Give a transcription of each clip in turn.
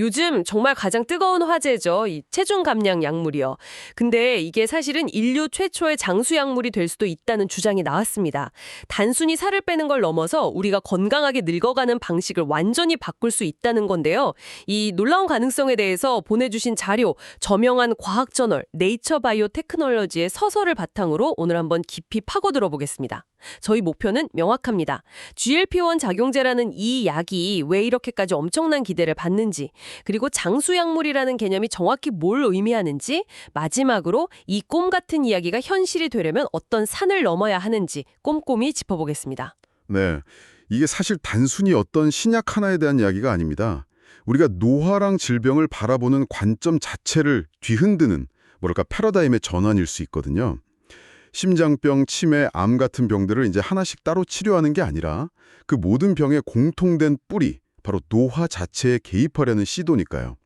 요즘 정말 가장 뜨거운 화제죠. 이 체중 감량 약물이요. 근데 이게 사실은 인류 최초의 장수 약물이 될 수도 있다는 주장이 나왔습니다. 단순히 살을 빼는 걸 넘어서 우리가 건강하게 늙어가는 방식을 완전히 바꿀 수 있다는 건데요. 이 놀라운 가능성에 대해서 보내주신 자료, 저명한 과학저널 네이처 바이오 테크놀로지의 서설을 바탕으로 오늘 한번 깊이 파고들어 보겠습니다. 저희 목표는 명확합니다. GLP-1 작용제라는 이 약이 왜 이렇게까지 엄청난 기대를 받는지, 그리고 장수약물이라는 개념이 정확히 뭘 의미하는지, 마지막으로 이 꿈 같은 이야기가 현실이 되려면 어떤 산을 넘어야 하는지 꼼꼼히 짚어보겠습니다. 네, 이게 사실 단순히 어떤 신약 하나에 대한 이야기가 아닙니다. 우리가 노화랑 질병을 바라보는 관점 자체를 뒤흔드는 뭐랄까 패러다임의 전환일 수 있거든요. 심장병, 치매, 암 같은 병들을 이제 하나씩 따로 치료하는 게 아니라 그 모든 병의 공통된 뿌리, 바로 노화 자체에 개입하려는 시도니까요.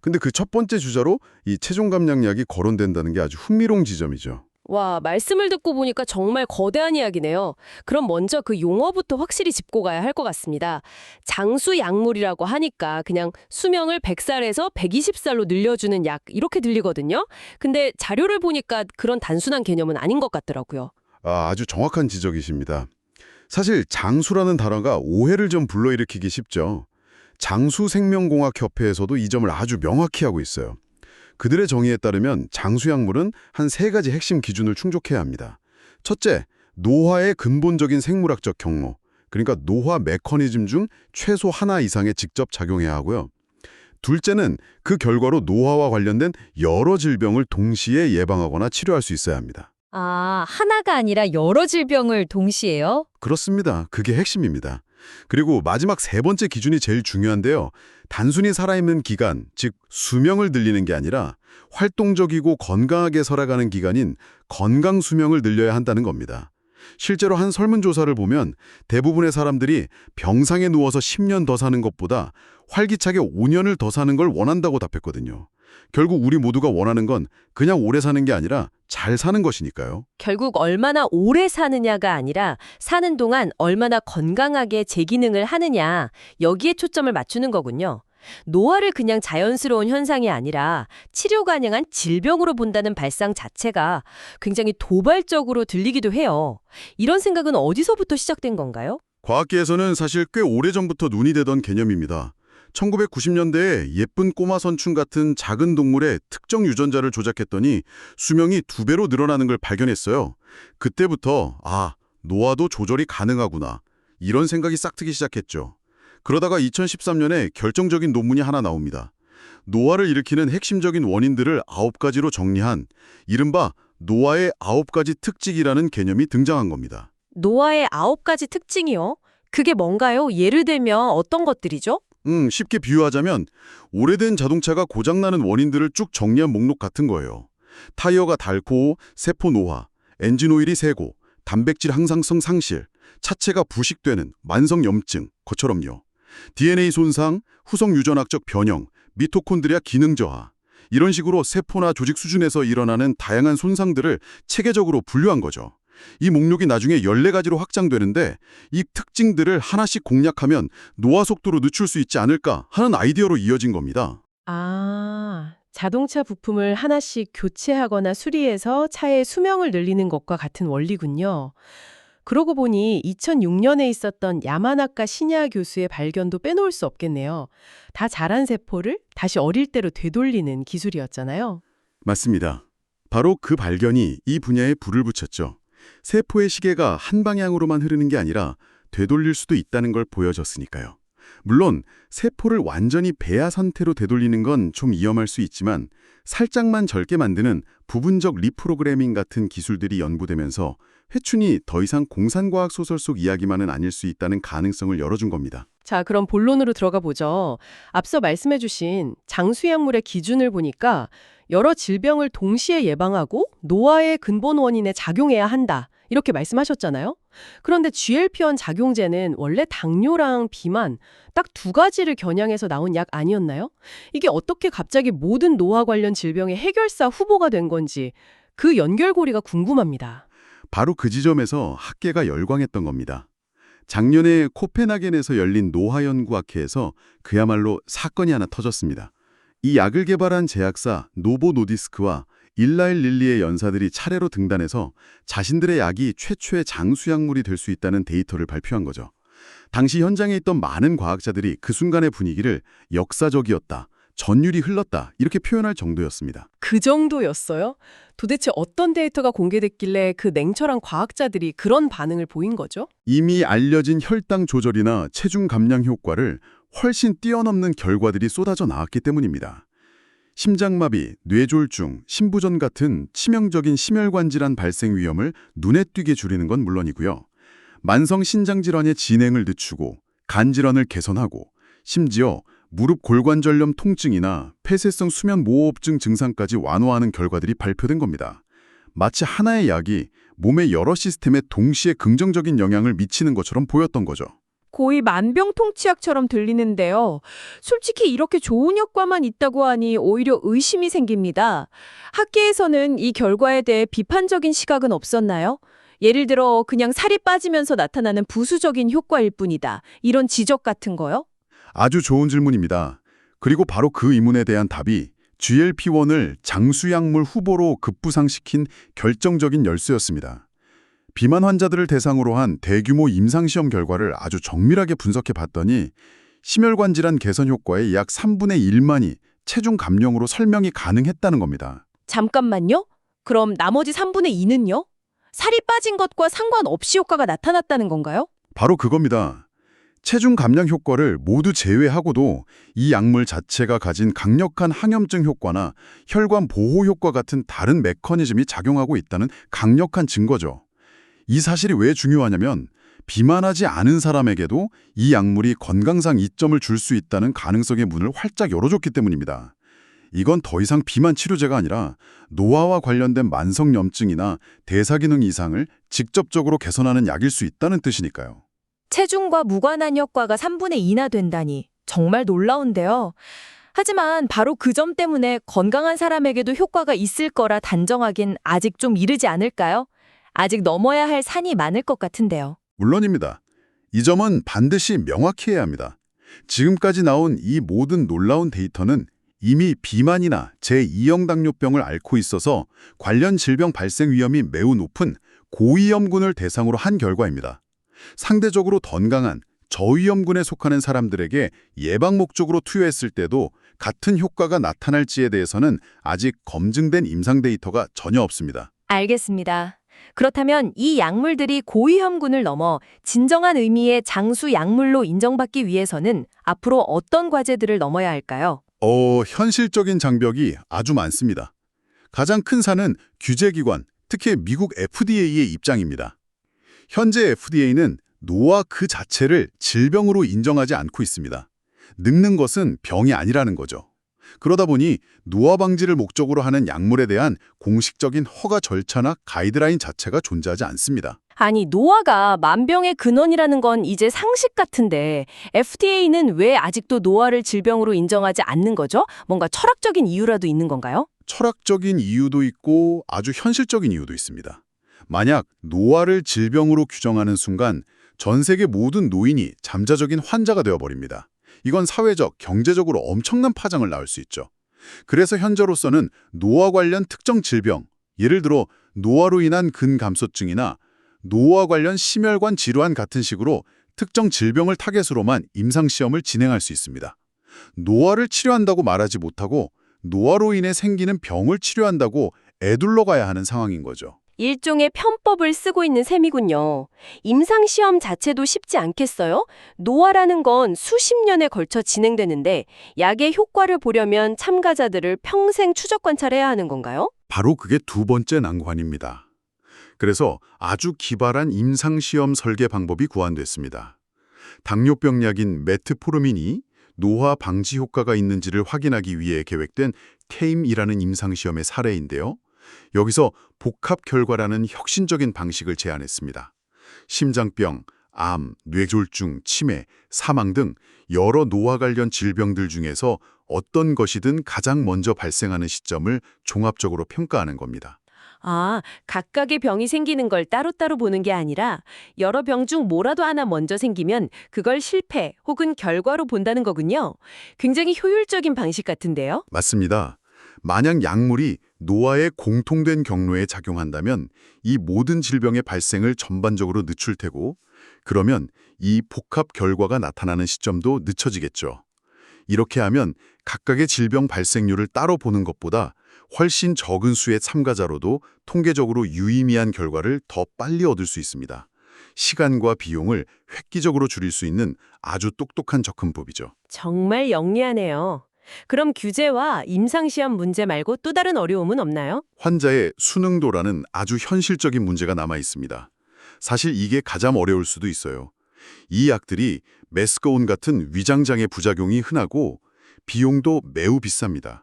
근데 그 첫 번째 주자로 이 체중 감량약이 거론된다는 게 아주 흥미로운 지점이죠. 와, 말씀을 듣고 보니까 정말 거대한 이야기네요. 그럼 먼저 그 용어부터 확실히 짚고 가야 할 것 같습니다. 장수 약물이라고 하니까 그냥 수명을 100살에서 120살로 늘려주는 약 이렇게 들리거든요. 근데 자료를 보니까 그런 단순한 개념은 아닌 것 같더라고요. 아주 정확한 지적이십니다. 사실 장수라는 단어가 오해를 좀 불러일으키기 쉽죠. 장수생명공학협회에서도 이 점을 아주 명확히 하고 있어요. 그들의 정의에 따르면 장수약물은 한 세 가지 핵심 기준을 충족해야 합니다. 첫째, 노화의 근본적인 생물학적 경로, 그러니까 노화 메커니즘 중 최소 하나 이상에 직접 작용해야 하고요. 둘째는 그 결과로 노화와 관련된 여러 질병을 동시에 예방하거나 치료할 수 있어야 합니다. 아, 하나가 아니라 여러 질병을 동시에요? 그렇습니다. 그게 핵심입니다. 그리고 마지막 세 번째 기준이 제일 중요한데요. 단순히 살아있는 기간, 즉 수명을 늘리는 게 아니라 활동적이고 건강하게 살아가는 기간인 건강 수명을 늘려야 한다는 겁니다. 실제로 한 설문조사를 보면 대부분의 사람들이 병상에 누워서 10년 더 사는 것보다 활기차게 5년을 더 사는 걸 원한다고 답했거든요. 결국 우리 모두가 원하는 건 그냥 오래 사는 게 아니라 잘 사는 것이니까요. 결국 얼마나 오래 사느냐가 아니라 사는 동안 얼마나 건강하게 제 기능을 하느냐, 여기에 초점을 맞추는 거군요. 노화를 그냥 자연스러운 현상이 아니라 치료 가능한 질병으로 본다는 발상 자체가 굉장히 도발적으로 들리기도 해요. 이런 생각은 어디서부터 시작된 건가요? 과학계에서는 사실 꽤 오래전부터 논의되던 개념입니다. 1990년대에 예쁜 꼬마 선충 같은 작은 동물의 특정 유전자를 조작했더니 수명이 2배로 늘어나는 걸 발견했어요. 그때부터 노화도 조절이 가능하구나. 이런 생각이 싹트기 시작했죠. 그러다가 2013년에 결정적인 논문이 하나 나옵니다. 노화를 일으키는 핵심적인 원인들을 9가지로 정리한 이른바 노화의 9가지 특징이라는 개념이 등장한 겁니다. 노화의 9가지 특징이요? 그게 뭔가요? 예를 들면 어떤 것들이죠? 쉽게 비유하자면 오래된 자동차가 고장나는 원인들을 쭉 정리한 목록 같은 거예요. 타이어가 닳고 세포 노화, 엔진 오일이 새고, 단백질 항상성 상실, 차체가 부식되는 만성 염증, 것처럼요. DNA 손상, 후성 유전학적 변형, 미토콘드리아 기능 저하. 이런 식으로 세포나 조직 수준에서 일어나는 다양한 손상들을 체계적으로 분류한 거죠. 이 목록이 나중에 14가지로 확장되는데 이 특징들을 하나씩 공략하면 노화 속도로 늦출 수 있지 않을까 하는 아이디어로 이어진 겁니다. 아, 자동차 부품을 하나씩 교체하거나 수리해서 차의 수명을 늘리는 것과 같은 원리군요. 그러고 보니 2006년에 있었던 야마나카 시냐 교수의 발견도 빼놓을 수 없겠네요. 다 자란 세포를 다시 어릴 때로 되돌리는 기술이었잖아요. 맞습니다. 바로 그 발견이 이 분야에 불을 붙였죠. 세포의 시계가 한 방향으로만 흐르는 게 아니라 되돌릴 수도 있다는 걸 보여줬으니까요. 물론 세포를 완전히 배아 상태로 되돌리는 건 좀 위험할 수 있지만 살짝만 젊게 만드는 부분적 리프로그래밍 같은 기술들이 연구되면서 회춘이 더 이상 공상과학 소설 속 이야기만은 아닐 수 있다는 가능성을 열어준 겁니다. 자, 그럼 본론으로 들어가 보죠. 앞서 말씀해주신 장수약물의 기준을 보니까 여러 질병을 동시에 예방하고 노화의 근본 원인에 작용해야 한다. 이렇게 말씀하셨잖아요. 그런데 GLP-1 작용제는 원래 당뇨랑 비만 딱 2가지를 겨냥해서 나온 약 아니었나요? 이게 어떻게 갑자기 모든 노화 관련 질병의 해결사 후보가 된 건지 그 연결고리가 궁금합니다. 바로 그 지점에서 학계가 열광했던 겁니다. 작년에 코펜하겐에서 열린 노화연구학회에서 그야말로 사건이 하나 터졌습니다. 이 약을 개발한 제약사 노보 노디스크와 일라일 릴리의 연사들이 차례로 등단해서 자신들의 약이 최초의 장수약물이 될 수 있다는 데이터를 발표한 거죠. 당시 현장에 있던 많은 과학자들이 그 순간의 분위기를 역사적이었다, 전율이 흘렀다 이렇게 표현할 정도였습니다. 그 정도였어요? 도대체 어떤 데이터가 공개됐길래 그 냉철한 과학자들이 그런 반응을 보인 거죠? 이미 알려진 혈당 조절이나 체중 감량 효과를 훨씬 뛰어넘는 결과들이 쏟아져 나왔기 때문입니다. 심장마비, 뇌졸중, 심부전 같은 치명적인 심혈관 질환 발생 위험을 눈에 띄게 줄이는 건 물론이고요. 만성 신장 질환의 진행을 늦추고 간 질환을 개선하고 심지어 무릎 골관절염 통증이나 폐쇄성 수면 무호흡증 증상까지 완화하는 결과들이 발표된 겁니다. 마치 하나의 약이 몸의 여러 시스템에 동시에 긍정적인 영향을 미치는 것처럼 보였던 거죠. 거의 만병통치약처럼 들리는데요. 솔직히 이렇게 좋은 효과만 있다고 하니 오히려 의심이 생깁니다. 학계에서는 이 결과에 대해 비판적인 시각은 없었나요? 예를 들어 그냥 살이 빠지면서 나타나는 부수적인 효과일 뿐이다. 이런 지적 같은 거요? 아주 좋은 질문입니다. 그리고 바로 그 의문에 대한 답이 GLP-1을 장수약물 후보로 급부상시킨 결정적인 열쇠였습니다. 비만 환자들을 대상으로 한 대규모 임상시험 결과를 아주 정밀하게 분석해 봤더니 심혈관 질환 개선 효과의 약 3분의 1만이 체중 감량으로 설명이 가능했다는 겁니다. 잠깐만요. 그럼 나머지 3분의 2는요? 살이 빠진 것과 상관없이 효과가 나타났다는 건가요? 바로 그겁니다. 체중 감량 효과를 모두 제외하고도 이 약물 자체가 가진 강력한 항염증 효과나 혈관 보호 효과 같은 다른 메커니즘이 작용하고 있다는 강력한 증거죠. 이 사실이 왜 중요하냐면 비만하지 않은 사람에게도 이 약물이 건강상 이점을 줄 수 있다는 가능성의 문을 활짝 열어줬기 때문입니다. 이건 더 이상 비만 치료제가 아니라 노화와 관련된 만성염증이나 대사기능 이상을 직접적으로 개선하는 약일 수 있다는 뜻이니까요. 체중과 무관한 효과가 3분의 2나 된다니 정말 놀라운데요. 하지만 바로 그 점 때문에 건강한 사람에게도 효과가 있을 거라 단정하긴 아직 좀 이르지 않을까요? 아직 넘어야 할 산이 많을 것 같은데요. 물론입니다. 이 점은 반드시 명확히 해야 합니다. 지금까지 나온 이 모든 놀라운 데이터는 이미 비만이나 제2형 당뇨병을 앓고 있어서 관련 질병 발생 위험이 매우 높은 고위험군을 대상으로 한 결과입니다. 상대적으로 건강한 저위험군에 속하는 사람들에게 예방 목적으로 투여했을 때도 같은 효과가 나타날지에 대해서는 아직 검증된 임상 데이터가 전혀 없습니다. 알겠습니다. 그렇다면 이 약물들이 고위험군을 넘어 진정한 의미의 장수 약물로 인정받기 위해서는 앞으로 어떤 과제들을 넘어야 할까요? 현실적인 장벽이 아주 많습니다. 가장 큰 산은 규제기관, 특히 미국 FDA의 입장입니다. 현재 FDA는 노화 그 자체를 질병으로 인정하지 않고 있습니다. 늙는 것은 병이 아니라는 거죠. 그러다 보니 노화 방지를 목적으로 하는 약물에 대한 공식적인 허가 절차나 가이드라인 자체가 존재하지 않습니다. 아니, 노화가 만병의 근원이라는 건 이제 상식 같은데 FDA는 왜 아직도 노화를 질병으로 인정하지 않는 거죠? 뭔가 철학적인 이유라도 있는 건가요? 철학적인 이유도 있고 아주 현실적인 이유도 있습니다. 만약 노화를 질병으로 규정하는 순간 전 세계 모든 노인이 잠재적인 환자가 되어버립니다. 이건 사회적, 경제적으로 엄청난 파장을 낳을 수 있죠. 그래서 현재로서는 노화 관련 특정 질병, 예를 들어 노화로 인한 근감소증이나 노화 관련 심혈관 질환 같은 식으로 특정 질병을 타겟으로만 임상시험을 진행할 수 있습니다. 노화를 치료한다고 말하지 못하고 노화로 인해 생기는 병을 치료한다고 애둘러 가야 하는 상황인 거죠. 일종의 편법을 쓰고 있는 셈이군요. 임상시험 자체도 쉽지 않겠어요? 노화라는 건 수십 년에 걸쳐 진행되는데 약의 효과를 보려면 참가자들을 평생 추적 관찰해야 하는 건가요? 바로 그게 두 번째 난관입니다. 그래서 아주 기발한 임상시험 설계 방법이 구안됐습니다. 당뇨병 약인 메트포르민이 노화 방지 효과가 있는지를 확인하기 위해 계획된 테임이라는 임상시험의 사례인데요. 여기서 복합 결과라는 혁신적인 방식을 제안했습니다. 심장병, 암, 뇌졸중, 치매, 사망 등 여러 노화 관련 질병들 중에서 어떤 것이든 가장 먼저 발생하는 시점을 종합적으로 평가하는 겁니다. 아, 각각의 병이 생기는 걸 따로따로 보는 게 아니라 여러 병 중 뭐라도 하나 먼저 생기면 그걸 실패 혹은 결과로 본다는 거군요. 굉장히 효율적인 방식 같은데요. 맞습니다. 만약 약물이 노화의 공통된 경로에 작용한다면 이 모든 질병의 발생을 전반적으로 늦출 테고, 그러면 이 복합 결과가 나타나는 시점도 늦춰지겠죠. 이렇게 하면 각각의 질병 발생률을 따로 보는 것보다 훨씬 적은 수의 참가자로도 통계적으로 유의미한 결과를 더 빨리 얻을 수 있습니다. 시간과 비용을 획기적으로 줄일 수 있는 아주 똑똑한 접근법이죠. 정말 영리하네요. 그럼 규제와 임상시험 문제 말고 또 다른 어려움은 없나요? 환자의 수능도라는 아주 현실적인 문제가 남아 있습니다. 사실 이게 가장 어려울 수도 있어요. 이 약들이 메스꺼운 같은 위장장애 부작용이 흔하고 비용도 매우 비쌉니다.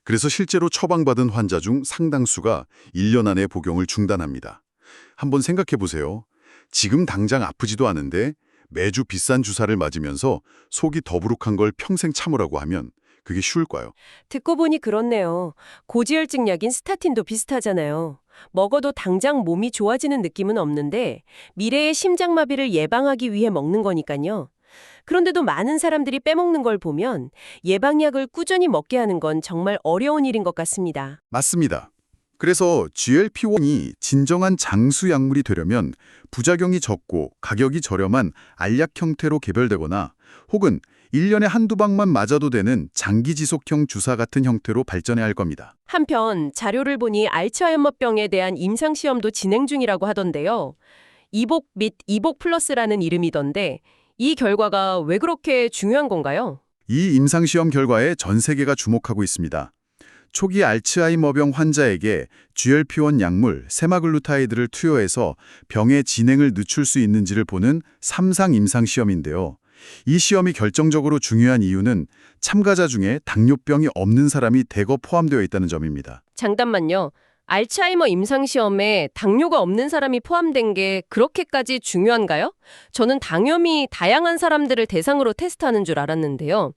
그래서 실제로 처방받은 환자 중 상당수가 1년 안에 복용을 중단합니다. 한번 생각해 보세요. 지금 당장 아프지도 않은데 매주 비싼 주사를 맞으면서 속이 더부룩한 걸 평생 참으라고 하면 그게 쉬울까요? 듣고 보니 그렇네요. 고지혈증 약인 스타틴도 비슷하잖아요. 먹어도 당장 몸이 좋아지는 느낌은 없는데 미래의 심장마비를 예방하기 위해 먹는 거니까요. 그런데도 많은 사람들이 빼먹는 걸 보면 예방약을 꾸준히 먹게 하는 건 정말 어려운 일인 것 같습니다. 맞습니다. 그래서 GLP-1이 진정한 장수 약물이 되려면 부작용이 적고 가격이 저렴한 알약 형태로 개별되거나 혹은 1년에 한두 방만 맞아도 되는 장기 지속형 주사 같은 형태로 발전해야 할 겁니다. 한편 자료를 보니 알츠하이머병에 대한 임상시험도 진행 중이라고 하던데요. 이복 및 이복 플러스라는 이름이던데 이 결과가 왜 그렇게 중요한 건가요? 이 임상시험 결과에 전 세계가 주목하고 있습니다. 초기 알츠하이머병 환자에게 GLP-1 약물 세마글루타이드를 투여해서 병의 진행을 늦출 수 있는지를 보는 3상 임상시험인데요. 이 시험이 결정적으로 중요한 이유는 참가자 중에 당뇨병이 없는 사람이 대거 포함되어 있다는 점입니다. 잠깐만요. 알츠하이머 임상시험에 당뇨가 없는 사람이 포함된 게 그렇게까지 중요한가요? 저는 당염이 다양한 사람들을 대상으로 테스트하는 줄 알았는데요.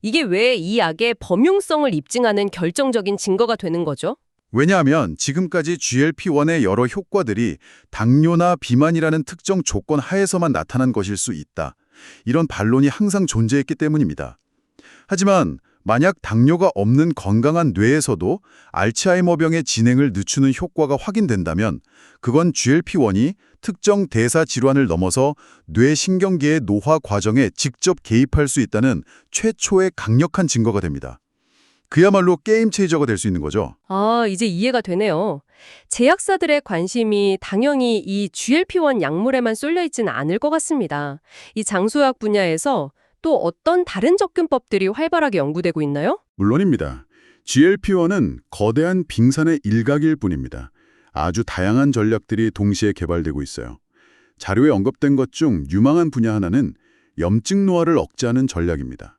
이게 왜 이 약의 범용성을 입증하는 결정적인 증거가 되는 거죠? 왜냐하면 지금까지 GLP-1의 여러 효과들이 당뇨나 비만이라는 특정 조건 하에서만 나타난 것일 수 있다. 이런 반론이 항상 존재했기 때문입니다. 하지만 만약 당뇨가 없는 건강한 뇌에서도 알츠하이머병의 진행을 늦추는 효과가 확인된다면 그건 GLP-1이 특정 대사 질환을 넘어서 뇌신경계의 노화 과정에 직접 개입할 수 있다는 최초의 강력한 증거가 됩니다. 그야말로 게임 체이저가 될 수 있는 거죠. 아, 이제 이해가 되네요. 제약사들의 관심이 당연히 이 GLP-1 약물에만 쏠려 있지는 않을 것 같습니다. 이 장수약 분야에서 또 어떤 다른 접근법들이 활발하게 연구되고 있나요? 물론입니다. GLP-1은 거대한 빙산의 일각일 뿐입니다. 아주 다양한 전략들이 동시에 개발되고 있어요. 자료에 언급된 것 중 유망한 분야 하나는 염증 노화를 억제하는 전략입니다.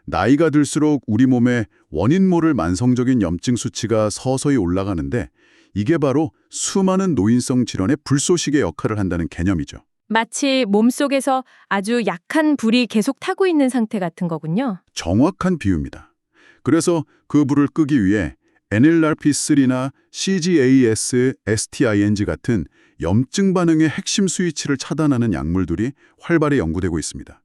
나이가 들수록 우리 몸에 원인 모를 만성적인 염증 수치가 서서히 올라가는데 이게 바로 수많은 노인성 질환의 불쏘시개 역할을 한다는 개념이죠. 마치 몸속에서 아주 약한 불이 계속 타고 있는 상태 같은 거군요. 정확한 비유입니다. 그래서 그 불을 끄기 위해 NLRP3나 CGAS, STING 같은 염증 반응의 핵심 스위치를 차단하는 약물들이 활발히 연구되고 있습니다.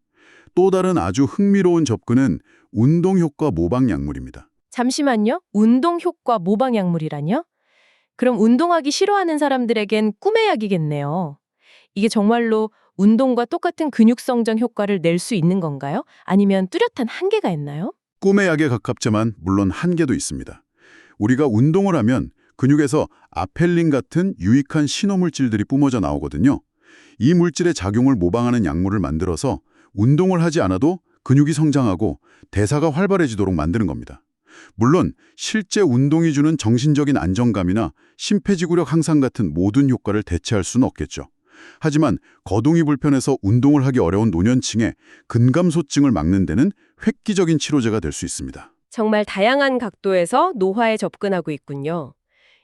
또 다른 아주 흥미로운 접근은 운동 효과 모방 약물입니다. 잠시만요. 운동 효과 모방 약물이라뇨? 그럼 운동하기 싫어하는 사람들에겐 꿈의 약이겠네요. 이게 정말로 운동과 똑같은 근육 성장 효과를 낼 수 있는 건가요? 아니면 뚜렷한 한계가 있나요? 꿈의 약에 가깝지만 물론 한계도 있습니다. 우리가 운동을 하면 근육에서 아펠린 같은 유익한 신호물질들이 뿜어져 나오거든요. 이 물질의 작용을 모방하는 약물을 만들어서 운동을 하지 않아도 근육이 성장하고 대사가 활발해지도록 만드는 겁니다. 물론 실제 운동이 주는 정신적인 안정감이나 심폐지구력 향상 같은 모든 효과를 대체할 수는 없겠죠. 하지만 거동이 불편해서 운동을 하기 어려운 노년층의 근감소증을 막는 데는 획기적인 치료제가 될 수 있습니다. 정말 다양한 각도에서 노화에 접근하고 있군요.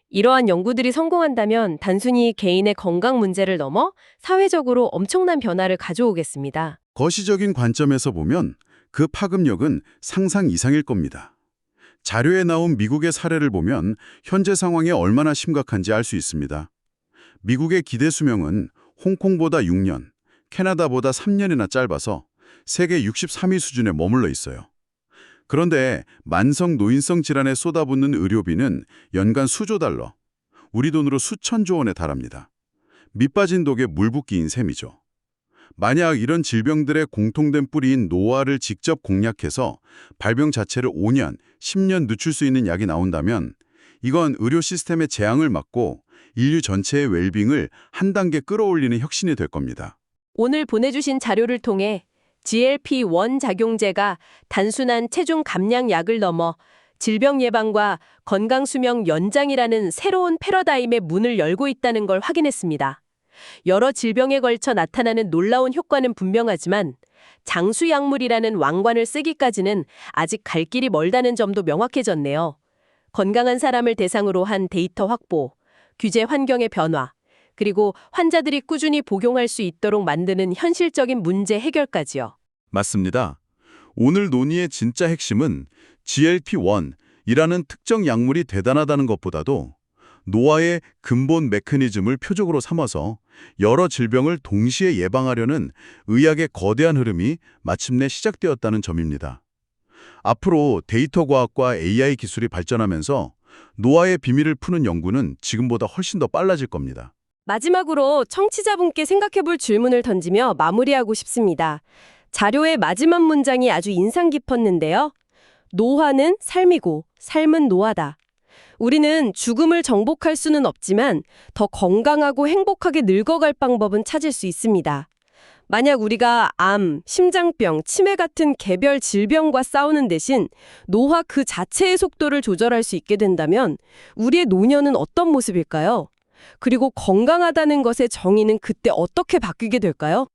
이러한 연구들이 성공한다면 단순히 개인의 건강 문제를 넘어 사회적으로 엄청난 변화를 가져오겠습니다. 거시적인 관점에서 보면 그 파급력은 상상 이상일 겁니다. 자료에 나온 미국의 사례를 보면 현재 상황이 얼마나 심각한지 알 수 있습니다. 미국의 기대 수명은 홍콩보다 6년, 캐나다보다 3년이나 짧아서 세계 63위 수준에 머물러 있어요. 그런데 만성 노인성 질환에 쏟아붓는 의료비는 연간 수조 달러, 우리 돈으로 수천조 원에 달합니다. 밑빠진 독에 물 붓기인 셈이죠. 만약 이런 질병들의 공통된 뿌리인 노화를 직접 공략해서 발병 자체를 5년, 10년 늦출 수 있는 약이 나온다면 이건 의료 시스템의 재앙을 막고 인류 전체의 웰빙을 한 단계 끌어올리는 혁신이 될 겁니다. 오늘 보내주신 자료를 통해 GLP-1 작용제가 단순한 체중 감량 약을 넘어 질병 예방과 건강 수명 연장이라는 새로운 패러다임의 문을 열고 있다는 걸 확인했습니다. 여러 질병에 걸쳐 나타나는 놀라운 효과는 분명하지만 장수약물이라는 왕관을 쓰기까지는 아직 갈 길이 멀다는 점도 명확해졌네요. 건강한 사람을 대상으로 한 데이터 확보, 규제 환경의 변화, 그리고 환자들이 꾸준히 복용할 수 있도록 만드는 현실적인 문제 해결까지요. 맞습니다. 오늘 논의의 진짜 핵심은 GLP-1이라는 특정 약물이 대단하다는 것보다도 노화의 근본 메커니즘을 표적으로 삼아서 여러 질병을 동시에 예방하려는 의학의 거대한 흐름이 마침내 시작되었다는 점입니다. 앞으로 데이터 과학과 AI 기술이 발전하면서 노화의 비밀을 푸는 연구는 지금보다 훨씬 더 빨라질 겁니다. 마지막으로 청취자분께 생각해볼 질문을 던지며 마무리하고 싶습니다. 자료의 마지막 문장이 아주 인상 깊었는데요. 노화는 삶이고 삶은 노화다. 우리는 죽음을 정복할 수는 없지만 더 건강하고 행복하게 늙어갈 방법은 찾을 수 있습니다. 만약 우리가 암, 심장병, 치매 같은 개별 질병과 싸우는 대신 노화 그 자체의 속도를 조절할 수 있게 된다면 우리의 노년은 어떤 모습일까요? 그리고 건강하다는 것의 정의는 그때 어떻게 바뀌게 될까요?